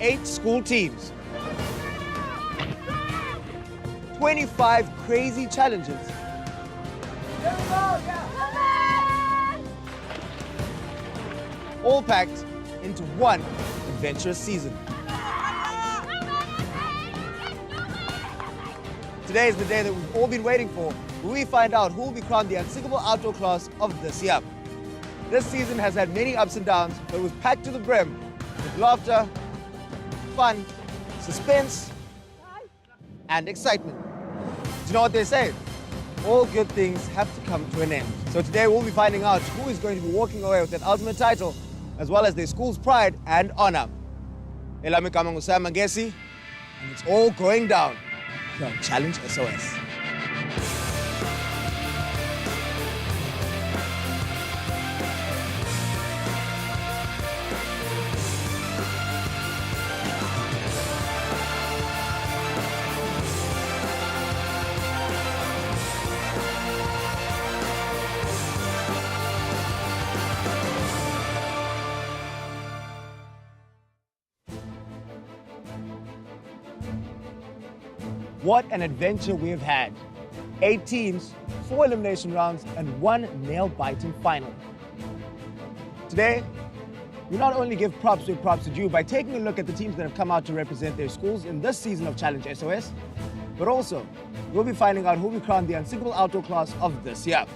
8 school teams, 25 crazy challenges, all packed into one adventurous season. Today is the day that we've all been waiting for, where we find out who will be crowned the unsinkable outdoor class of this year. This season has had many ups and downs, but it was packed to the brim with laughter, fun, suspense, and excitement. Do you know what they say? All good things have to come to an end. So today we'll be finding out who is going to be walking away with that ultimate title, as well as their school's pride and honor. Elami kama ngusama Ngesi, and it's all going down here on Challenge SOS. What an adventure we have had. 8 teams, 4 elimination rounds, and 1 nail-biting final. Today, we not only give props where props are due by taking a look at the teams that have come out to represent their schools in this season of Challenge SOS, but also, we'll be finding out who will be crowned the unsinkable outdoor class of this year.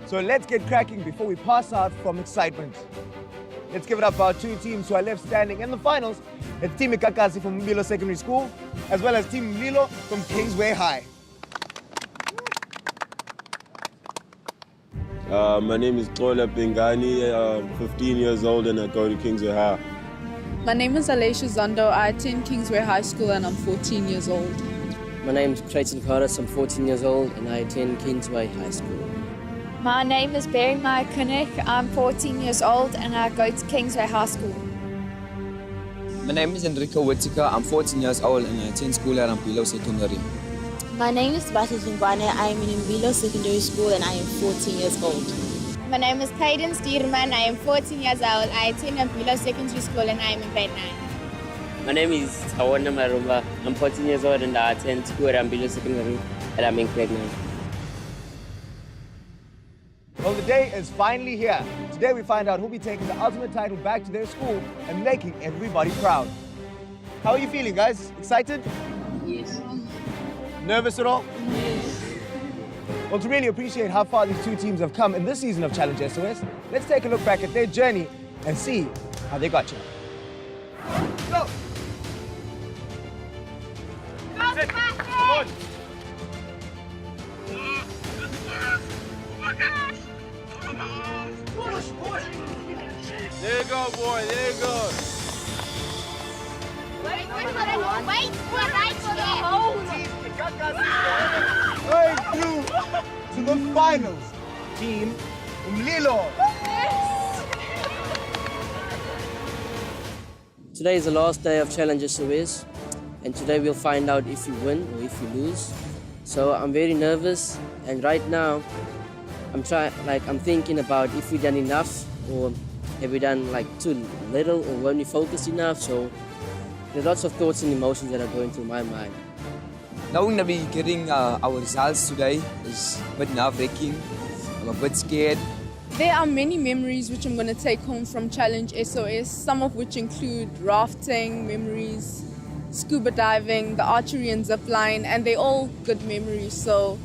So let's get cracking before we pass out from excitement. Let's give it up for our 2 teams who are left standing in the finals. It's Team Ikakasi from Mbilo Secondary School, as well as Team Mlilo from Kingsway High. My name is Tola Pingani. I'm 15 years old and I go to Kingsway High. My name is Alicia Zondo. I attend Kingsway High School and I'm 14 years old. My name is Clayton Carter. I'm 14 years old and I attend Kingsway High School. My name is Barry Maya Kunnick. I'm 14 years old and I go to Kingsway High School. My name is Enrico Whittaker. I'm 14 years old and I attend school at Mbilo Secondary. My name is Bata Zingwane. I am in Mbilo Secondary School and I am 14 years old. My name is Kaiden Stierman. I am 14 years old. I attend Mbilo Secondary School and I am in grade 9. My name is Hawana Marumba. I'm 14 years old and I attend school at Mbilo Secondary and I'm in grade 9. Well, the day is finally here. Today we find out who'll be taking the ultimate title back to their school and making everybody proud. How are you feeling, guys? Excited? Yes. Nervous at all? Yes. Well, to really appreciate how far these 2 teams have come in this season of Challenge SOS, let's take a look back at their journey and see how they got here. Go! Sit. Come on. There you go, boy. There you go. Wait, right Way through to the finals. Team Mlilo. Today is the last day of Challenge SOS and today we'll find out if you win or if you lose. So I'm very nervous and right now I'm thinking about if we've done enough or have we done too little or weren't we focused enough. So there's lots of thoughts and emotions that are going through my mind. Knowing that we're getting our results today is a bit nerve-wracking. I'm a bit scared. There are many memories which I'm going to take home from Challenge SOS, some of which include rafting memories, scuba diving, the archery and zip line, and they're all good memories. So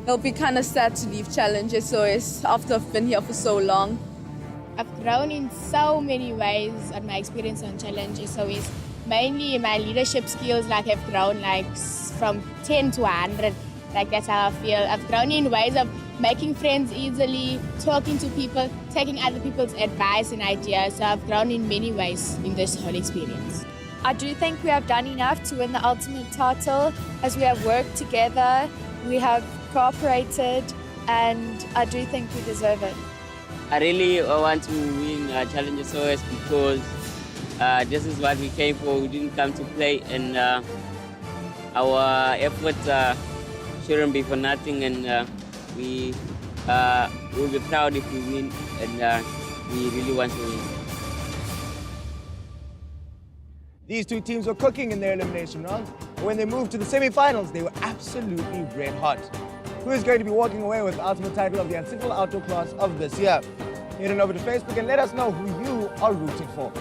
it'll be kind of sad to leave Challenge SOS after I've been here for so long. I've grown in so many ways on my experience on Challenge SOS. Mainly my leadership skills have grown from 10 to 100. That's how I feel. I've grown in ways of making friends easily, talking to people, taking other people's advice and ideas. So I've grown in many ways in this whole experience. I do think we have done enough to win the ultimate title as we have worked together, we have cooperated, and I do think we deserve it. I really want to win Challenge SOS because this is what we came for. We didn't come to play and our efforts shouldn't be for nothing and we will be proud if we win and we really want to win. These two teams were cooking in their elimination rounds, but when they moved to the semi-finals, they were absolutely red hot. Who is going to be walking away with the ultimate title of the unsinkable outdoor class of this year? Head on over to Facebook and let us know who you are rooting for.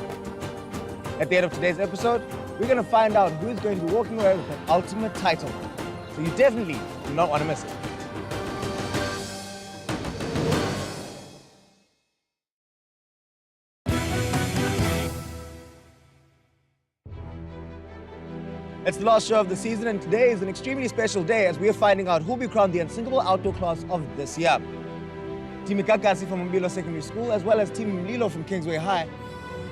At the end of today's episode, we're going to find out who's going to be walking away with the ultimate title. So you definitely do not want to miss it. It's the last show of the season, and today is an extremely special day as we are finding out who will be crowned the unsinkable outdoor class of this year. Team Ikakasi from Mbilo Secondary School as well as Team Mlilo from Kingsway High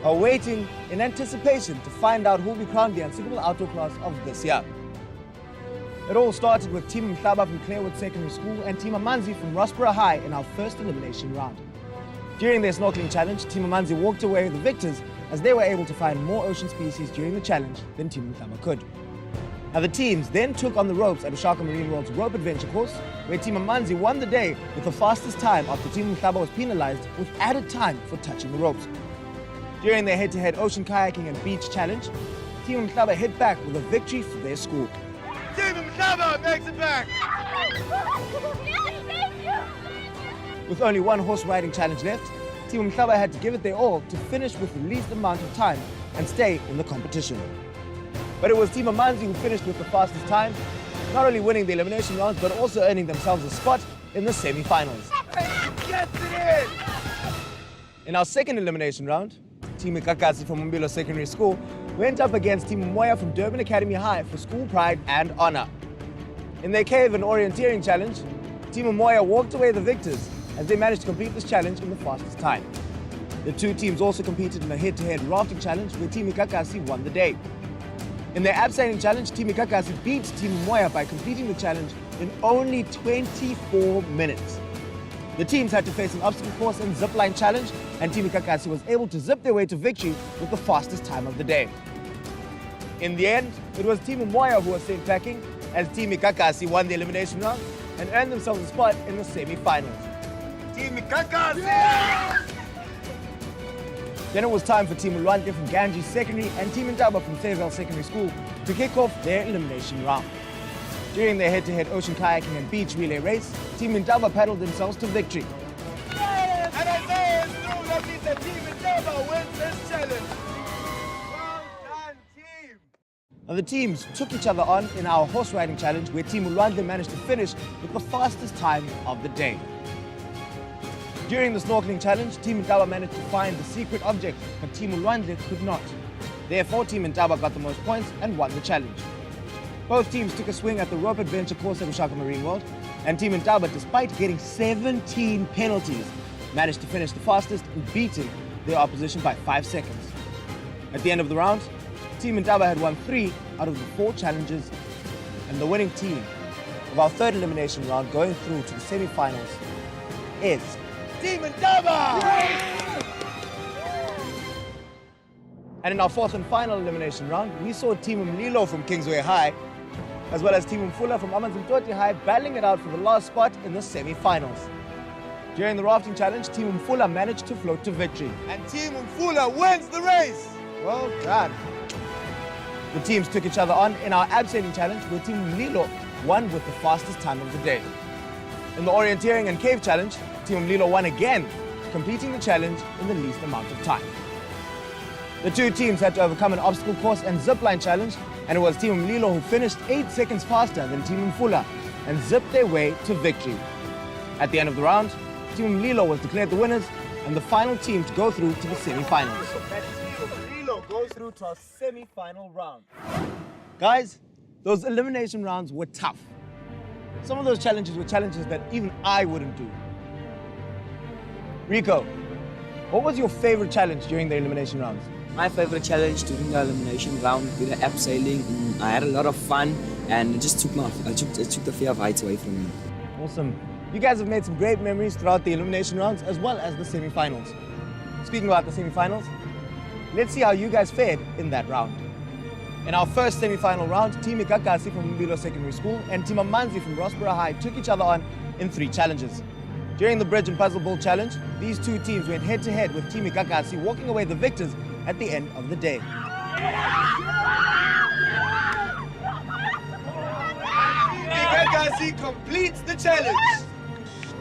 are waiting in anticipation to find out who will be crowned the unsinkable outdoor class of this year. It all started with Team Mhlaba from Clarewood Secondary School and Team Amanzi from Rossborough High in our first elimination round. During their snorkeling challenge, Team Amanzi walked away the victors as they were able to find more ocean species during the challenge than Team Mhlaba could. Now the teams then took on the ropes at Ushaka Marine World's rope adventure course, where Team Amanzi won the day with the fastest time after Team Mhlaba was penalized with added time for touching the ropes. During their head-to-head ocean kayaking and beach challenge, Team Mhlaba hit back with a victory for their school. Team Mhlaba makes it back! With only one horse riding challenge left, Team Mhlaba had to give it their all to finish with the least amount of time and stay in the competition. But it was Team Amanzi who finished with the fastest time, not only winning the elimination rounds, but also earning themselves a spot in the semi-finals. Gets it in! In our second elimination round, Team Ikakasi from Mbilo Secondary School went up against Team Moya from Durban Academy High for school pride and honor. In their cave and orienteering challenge, Team Moya walked away the victors as they managed to complete this challenge in the fastest time. The two teams also competed in a head-to-head rafting challenge where Team Ikakasi won the day. In their abseiling challenge, Team Ikakasi beat Team Moya by completing the challenge in only 24 minutes. The teams had to face an obstacle course and zipline challenge, and Team Ikakasi was able to zip their way to victory with the fastest time of the day. In the end, it was Team Moya who was sent packing, as Team Ikakasi won the elimination round and earned themselves a spot in the semi-finals. Team Ikakasi! Then it was time for Team Ulwandle from Ganji Secondary and Team Ntaba from Sezel Secondary School to kick off their elimination round. During their head-to-head ocean kayaking and beach relay race, Team Ntaba paddled themselves to victory. Yes! And I know it's true, that means that Team Ntaba wins this challenge. Well done, team! Now the teams took each other on in our horse riding challenge where Team Ulwandle managed to finish with the fastest time of the day. During the snorkeling challenge, Team Ntaba managed to find the secret object, but Team Ulwandle could not. Therefore, Team Ntaba got the most points and won the challenge. Both teams took a swing at the rope adventure course at Ushaka Marine World, and Team Ntaba, despite getting 17 penalties, managed to finish the fastest in beating their opposition by 5 seconds. At the end of the round, Team Ntaba had won 3 out of the 4 challenges, and the winning team of our third elimination round going through to the semi-finals is Team Ntaba! And in our fourth and final elimination round, we saw Team Mlilo from Kingsway High, as well as Team Mfula from Amanzimtoti High battling it out for the last spot in the semi-finals. During the rafting challenge, Team Mfula managed to float to victory. And Team Mfula wins the race! Well done. The teams took each other on in our abseiling challenge, where Team Mlilo won with the fastest time of the day. In the orienteering and cave challenge, Team Mlilo won again, completing the challenge in the least amount of time. The two teams had to overcome an obstacle course and zipline challenge, and it was Team Mlilo who finished 8 seconds faster than Team Mfula and zipped their way to victory. At the end of the round, Team Mlilo was declared the winners and the final team to go through to the semi-finals. That Team Mlilo goes through to our semi-final round. Guys, those elimination rounds were tough. Some of those challenges were challenges that even I wouldn't do. Rico, what was your favorite challenge during the elimination rounds? My favorite challenge during the elimination round with the abseiling. I had a lot of fun and it just took the fear of heights away from me. Awesome. You guys have made some great memories throughout the elimination rounds as well as the semi-finals. Speaking about the semi-finals, let's see how you guys fared in that round. In our first semi-final round, Team Ikakasi from Mbilo Secondary School and Team Amanzi from Rossborough High took each other on in 3 challenges. During the Bridge and Puzzle Ball Challenge, these two teams went head-to-head with Team Ikakasi walking away the victors at the end of the day. Gagasi completes the challenge.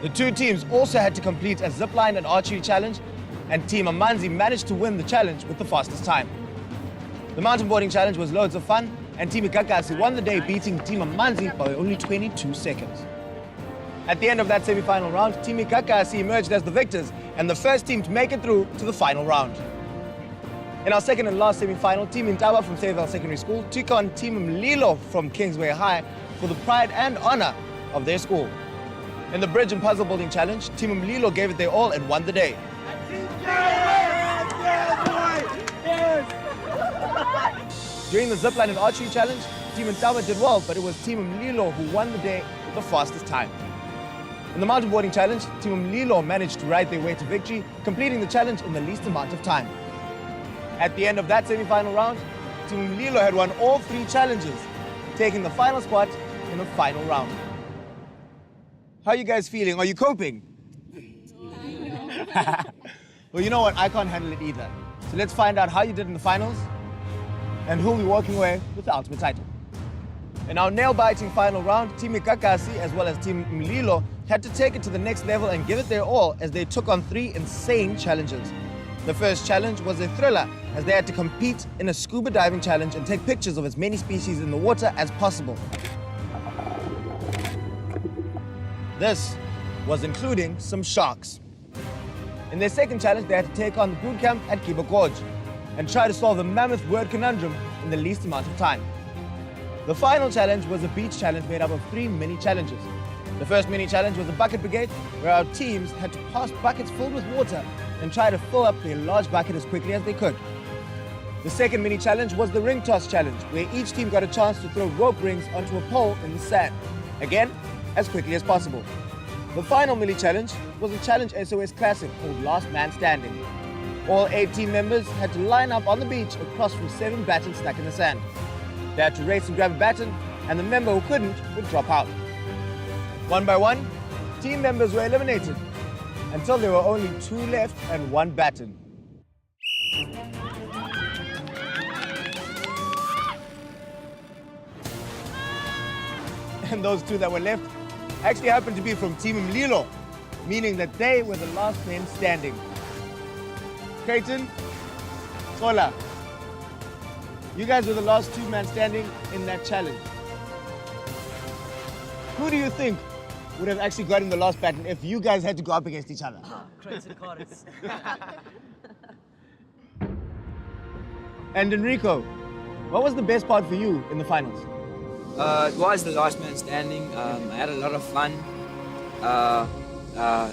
The two teams also had to complete a zipline and archery challenge, and Team Amanzi managed to win the challenge with the fastest time. The mountain boarding challenge was loads of fun, and Team Gagasi won the day, beating Team Amanzi by only 22 seconds. At the end of that semi-final round, Team Gagasi emerged as the victors and the first team to make it through to the final round. In our second and last semi-final, Team Intaba from Sayville Secondary School took on Team Mlilo from Kingsway High for the pride and honor of their school. In the bridge and puzzle building challenge, Team Mlilo gave it their all and won the day. During the zipline and archery challenge, Team Intaba did well, but it was Team Mlilo who won the day with the fastest time. In the mountain boarding challenge, Team Mlilo managed to ride their way to victory, completing the challenge in the least amount of time. At the end of that semi-final round, Team Mlilo had won all three challenges, taking the final spot in the final round. How are you guys feeling? Are you coping? Well, you know what? I can't handle it either. So let's find out how you did in the finals and who'll be walking away with the ultimate title. In our nail-biting final round, Team Ikakasi as well as Team Mlilo had to take it to the next level and give it their all as they took on three insane challenges. The first challenge was a thriller as they had to compete in a scuba diving challenge and take pictures of as many species in the water as possible. This was including some sharks. In their second challenge, they had to take on the boot camp at Kiba Gorge and try to solve the mammoth word conundrum in the least amount of time. The final challenge was a beach challenge made up of 3 mini challenges. The first mini challenge was the bucket brigade, where our teams had to pass buckets filled with water and try to fill up their large bucket as quickly as they could. The second mini challenge was the ring toss challenge, where each team got a chance to throw rope rings onto a pole in the sand, again, as quickly as possible. The final mini challenge was a Challenge SOS classic called Last Man Standing. All 8 team members had to line up on the beach across from 7 battens stuck in the sand. They had to race and grab a baton, and the member who couldn't would drop out. One by one, team members were eliminated until there were only 2 left and 1 baton. And those 2 that were left actually happened to be from Team Mlilo, meaning that they were the last men standing. Creighton, Sola, you guys were the last 2 men standing in that challenge. Who do you think would have actually gotten the last baton if you guys had to go up against each other? Creighton Corris. And Enrico, what was the best part for you in the finals? It was the last man standing. I had a lot of fun.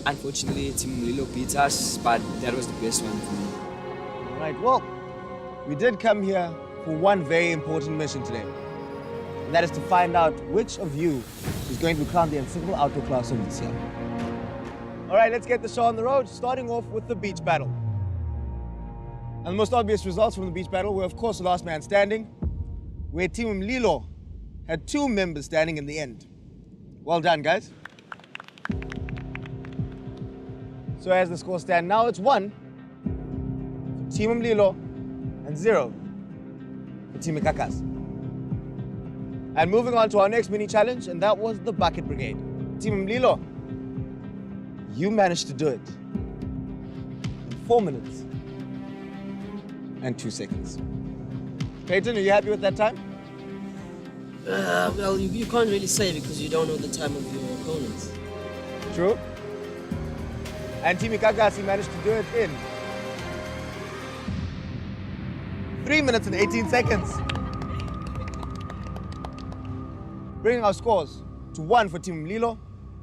Unfortunately, Team Lilo beat us, but that was the best one for me. All right, well, we did come here for one very important mission today. And that is to find out which of you is going to be crowned the Ensemble Outdoor Class of this year. All right, let's get the show on the road, starting off with the beach battle. And the most obvious results from the beach battle were, of course, the last man standing, where Team Mlilo had 2 members standing in the end. Well done, guys. So as the scores stand now, it's 1 for Team Mlilo and 0 for Team Kakas. And moving on to our next mini challenge, and that was the bucket brigade. Team Mlilo, you managed to do it in 4 minutes and 2 seconds. Peyton, are you happy with that time? Well, you can't really say because you don't know the time of your opponents. True. And Team Ikagasi managed to do it in 3 minutes and 18 seconds. Bringing our scores to 1 for Team Mlilo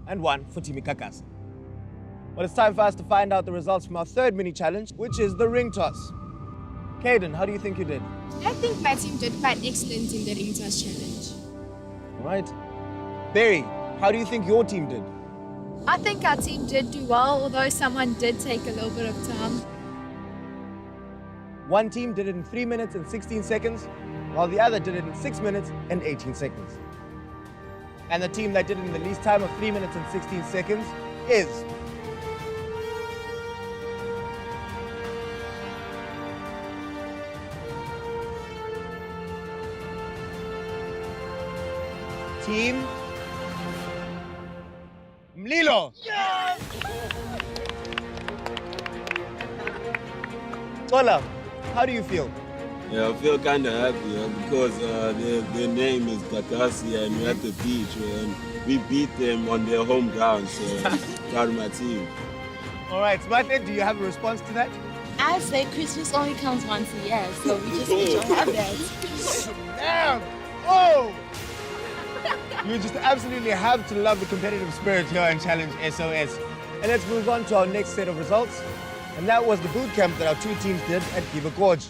and 1 for Team Ikagasi. Well, it's time for us to find out the results from our third mini challenge, which is the ring toss. Caden, how do you think you did? I think my team did quite excellent in the ring toss challenge. All right. Barry, how do you think your team did? I think our team did do well, although someone did take a little bit of time. One team did it in 3 minutes and 16 seconds, while the other did it in 6 minutes and 18 seconds. And the team that did it in the least time of 3 minutes and 16 seconds is Team Mlilo. Tola, how do you feel? Yeah, I feel kind of happy because their name is Kakasi and we're at the beach and we beat them on their home ground. So proud of my team. All right, Smartlet, do you have a response to that? I say Christmas only comes once a year, so we just have that. Damn! Oh! You just absolutely have to love the competitive spirit here in Challenge SOS. And let's move on to our next set of results. And that was the boot camp that our two teams did at Kiva Gorge.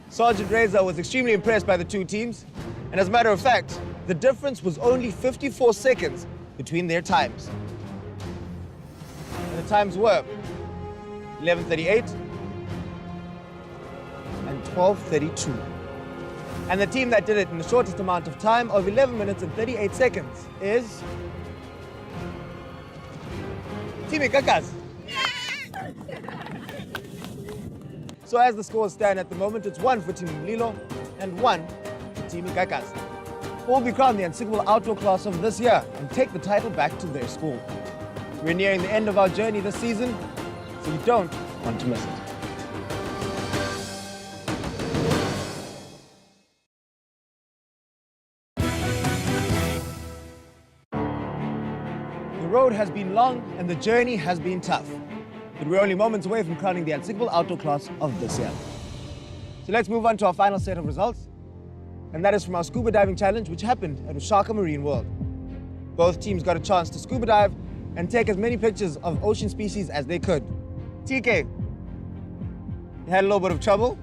Sergeant Reza was extremely impressed by the two teams. And as a matter of fact, the difference was only 54 seconds between their times. And the times were 11:38 and 12:32. And the team that did it in the shortest amount of time of 11 minutes and 38 seconds is Team Kakas. So as the scores stand at the moment, it's 1 for Team Mlilo and 1 for Team Kakas. Who will be crowned the unsinkable outdoor class of this year and take the title back to their school. We're nearing the end of our journey this season, so you don't want to miss it. The road has been long and the journey has been tough. But we're only moments away from crowning the unsinkable outdoor class of this year. So let's move on to our final set of results. And that is from our scuba diving challenge, which happened at Ushaka Marine World. Both teams got a chance to scuba dive and take as many pictures of ocean species as they could. TK had a little bit of trouble,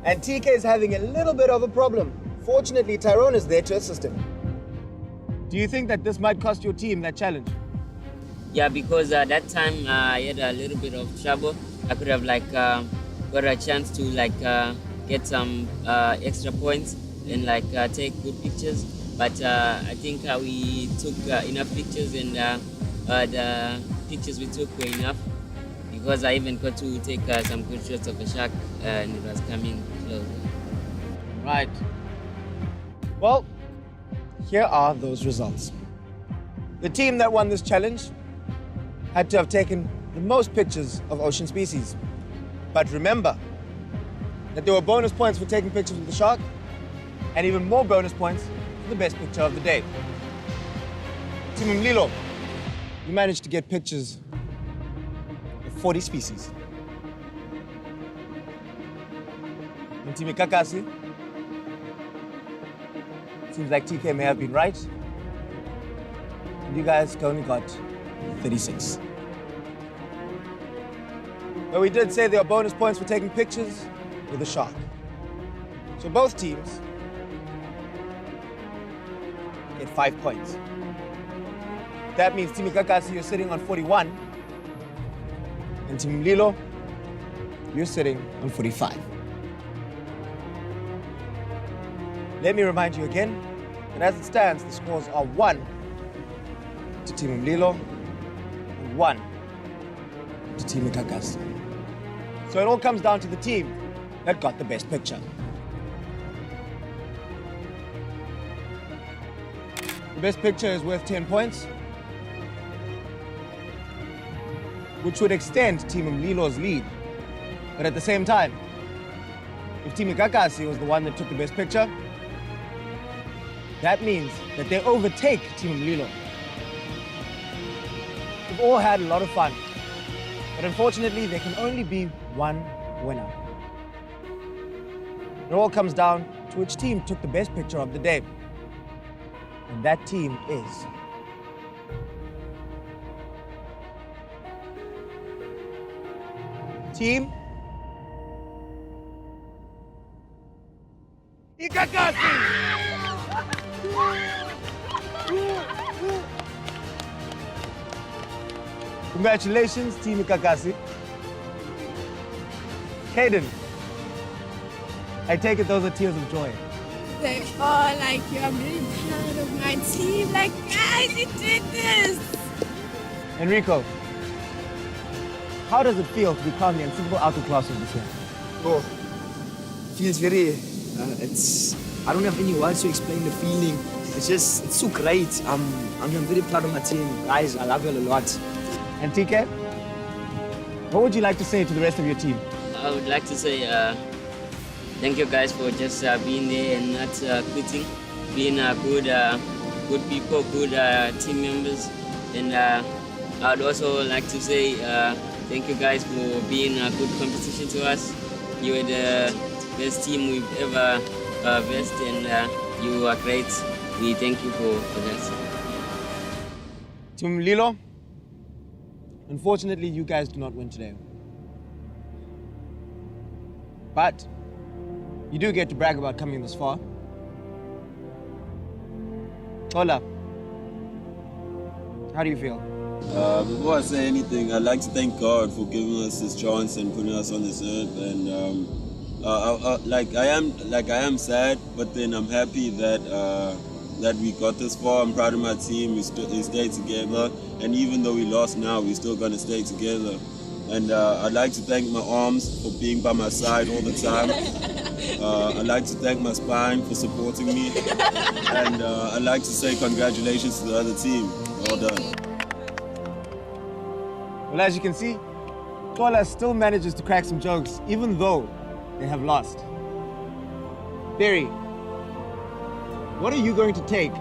and TK is having a little bit of a problem. Fortunately, Tyrone is there to assist him. Do you think that this might cost your team that challenge? Yeah, because that time I had a little bit of trouble. I could have got a chance to get some extra points and take good pictures. But I think we took enough pictures, and the pictures we took were enough, because I even got to take some good shots of a shark and it was coming close. Right. Well, here are those results. The team that won this challenge had to have taken the most pictures of ocean species. But remember that there were bonus points for taking pictures with the shark, and even more bonus points for the best picture of the day. Team Mlilo, you managed to get pictures of 40 species. And Team Kakasi, seems like TK may have been right. And you guys only got 36. But we did say there are bonus points for taking pictures with a shark. So both teams get 5 points. That means Team Kakasi, you're sitting on 41. And Team Lilo, you're sitting on 45. Let me remind you again that as it stands, the scores are 1 to Team Mlilo and 1 to Team Kakasi. So it all comes down to the team that got the best picture. The best picture is worth 10 points, which would extend Team Mlilo's lead. But at the same time, if Team Kakasi was the one that took the best picture, that means that they overtake Team Mlilo. We've all had a lot of fun, but unfortunately, there can only be one winner. It all comes down to which team took the best picture of the day. And that team is Team Kakasi! Congratulations, Team Kakasi. Hayden, I take it those are tears of joy. They are I'm really proud of my team. Guys, you did this! Enrico, how does it feel to become the unsinkable outdoor class of this year? Oh, feels very, I don't have any words to explain the feeling. it's so great. I'm very proud of my team. Guys, I love you a lot. And TK, what would you like to say to the rest of your team? I would like to say thank you guys for just being there and not quitting, being good people, good team members. And I would also like to say thank you guys for being a good competition to us. You are the best team we've ever faced, and you are great. We thank you for that. Team Lilo, unfortunately, you guys do not win today. But you do get to brag about coming this far. Hola, how do you feel? Before I say anything, I'd like to thank God for giving us this chance and putting us on this earth. And I am sad, but then I'm happy that we got this far. I'm proud of my team. We stayed together, and even though we lost now, we're still gonna stay together. And I'd like to thank my arms for being by my side all the time. I'd like to thank my spine for supporting me. And I'd like to say congratulations to the other team. Well done. Well, as you can see, Tola still manages to crack some jokes, even though they have lost. Barry, what are you going to take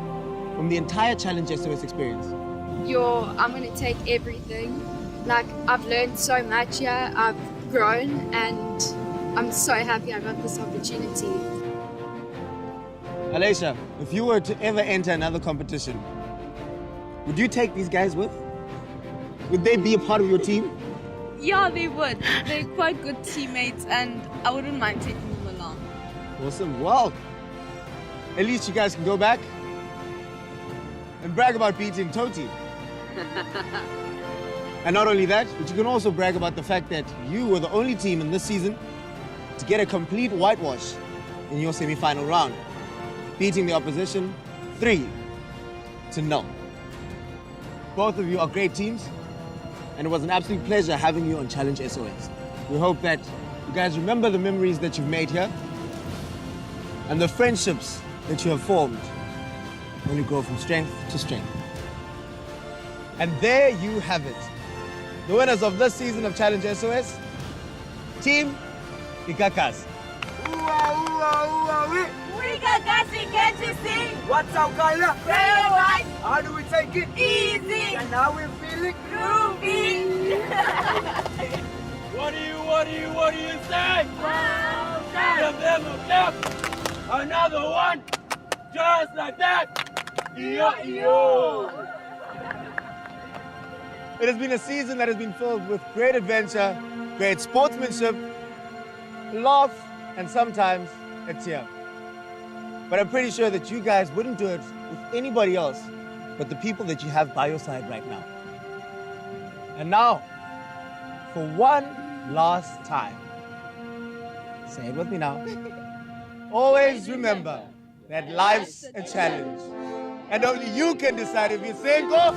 from the entire Challenge SOS experience? I'm going to take everything. Like, I've learned so much here, I've grown, and I'm so happy I got this opportunity. Alicia, if you were to ever enter another competition, would you take these guys with? Would they be a part of your team? Yeah, they would. They're quite good teammates, and I wouldn't mind taking them along. Awesome. Well, at least you guys can go back and brag about beating Toti. And not only that, but you can also brag about the fact that you were the only team in this season to get a complete whitewash in your semi-final round, beating the opposition 3-0. Both of you are great teams, and it was an absolute pleasure having you on Challenge SOS. We hope that you guys remember the memories that you've made here and the friendships that you have formed only grow from strength to strength. And there you have it. The winners of this season of Challenge SOS, Team Ikakas. We got Gassy, get to sing. What's our color? Red or white. How do we take it? Easy. And now we're feeling groovy. What do you say? Well done. Give them a clap. Another one. Just like that. Yo. It has been a season that has been filled with great adventure, great sportsmanship, laugh, and sometimes a tear. But I'm pretty sure that you guys wouldn't do it with anybody else but the people that you have by your side right now. And now, for one last time, say it with me now. Always remember that life's a challenge. And only you can decide if you're single.